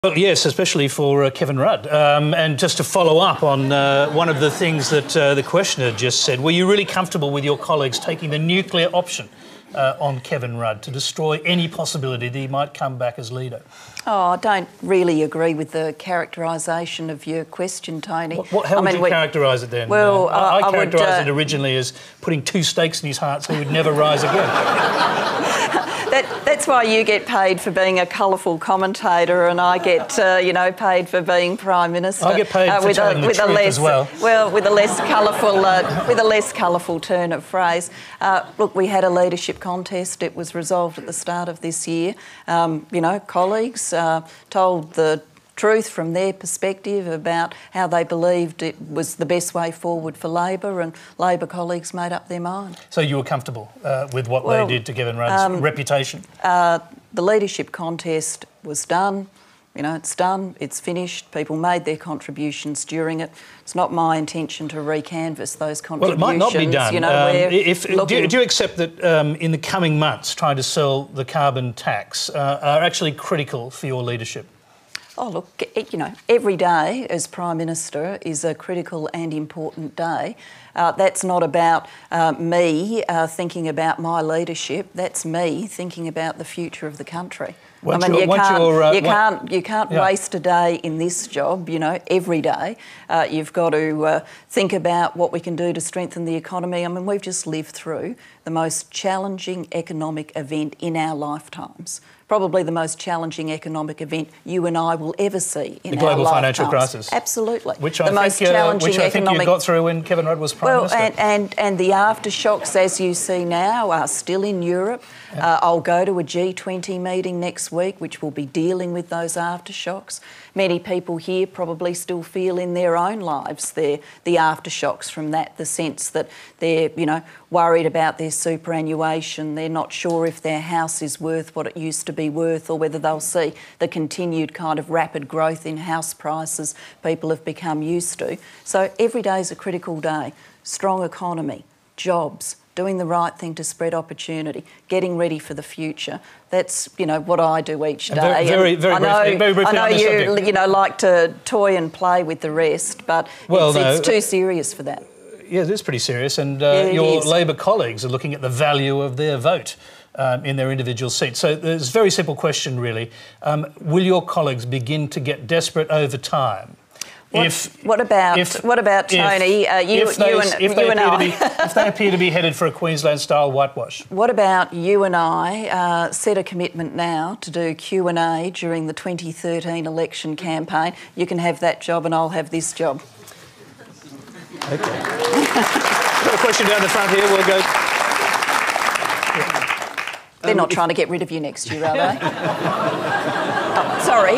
Well, yes, especially for Kevin Rudd. And just to follow up on one of the things that the questioner just said, were you really comfortable with your colleagues taking the nuclear option on Kevin Rudd to destroy any possibility that he might come back as leader? Oh, I don't really agree with the characterisation of your question, Tony. How would you characterise it then? Well, I characterised it originally as putting two stakes in his heart so he would never rise again. That's why you get paid for being a colourful commentator, and I get, paid for being Prime Minister. I get paid for telling the truth as well. Well, with a less colourful turn of phrase. Look, we had a leadership contest. It was resolved at the start of this year. Colleagues told the truth from their perspective about how they believed it was the best way forward for Labor, and Labor colleagues made up their mind. So you were comfortable with what they did to Kevin Rudd's reputation? The leadership contest was done. It's done, it's finished. People made their contributions during it. It's not my intention to recanvass those contributions. Well, it might not be done. Do you accept that in the coming months trying to sell the carbon tax are actually critical for your leadership? Oh, look, every day as Prime Minister is a critical and important day. That's not about me thinking about my leadership. That's me thinking about the future of the country. You can't waste a day in this job, every day. You've got to think about what we can do to strengthen the economy. I mean, we've just lived through the most challenging economic event in our lifetimes. Probably the most challenging economic event you and I will ever see in our lifetimes. The global financial crisis. Absolutely. Which I think you got through when Kevin Rudd was Prime Minister. And the aftershocks, as you see now, are still in Europe. Yeah. I'll go to a G20 meeting next week, which will be dealing with those aftershocks. Many people here probably still feel in their own lives the aftershocks from that, the sense that they're, worried about their superannuation. They're not sure if their house is worth what it used to be worth, or whether they'll see the continued kind of rapid growth in house prices people have become used to. So every day is a critical day. Strong economy, jobs, doing the right thing to spread opportunity, getting ready for the future. That's, what I do each day. Very briefly I know you like to toy and play with the rest, but it's too serious for that. Yeah, it is pretty serious, and your Labor colleagues are looking at the value of their vote in their individual seats. So there's a very simple question, really. Will your colleagues begin to get desperate over time? What about Tony? If they appear to be headed for a Queensland-style whitewash. What about you and I set a commitment now to do Q&A during the 2013 election campaign? You can have that job and I'll have this job. Okay. Got a question down the front here. We'll go. They're not trying to get rid of you next year, are they? Oh, sorry.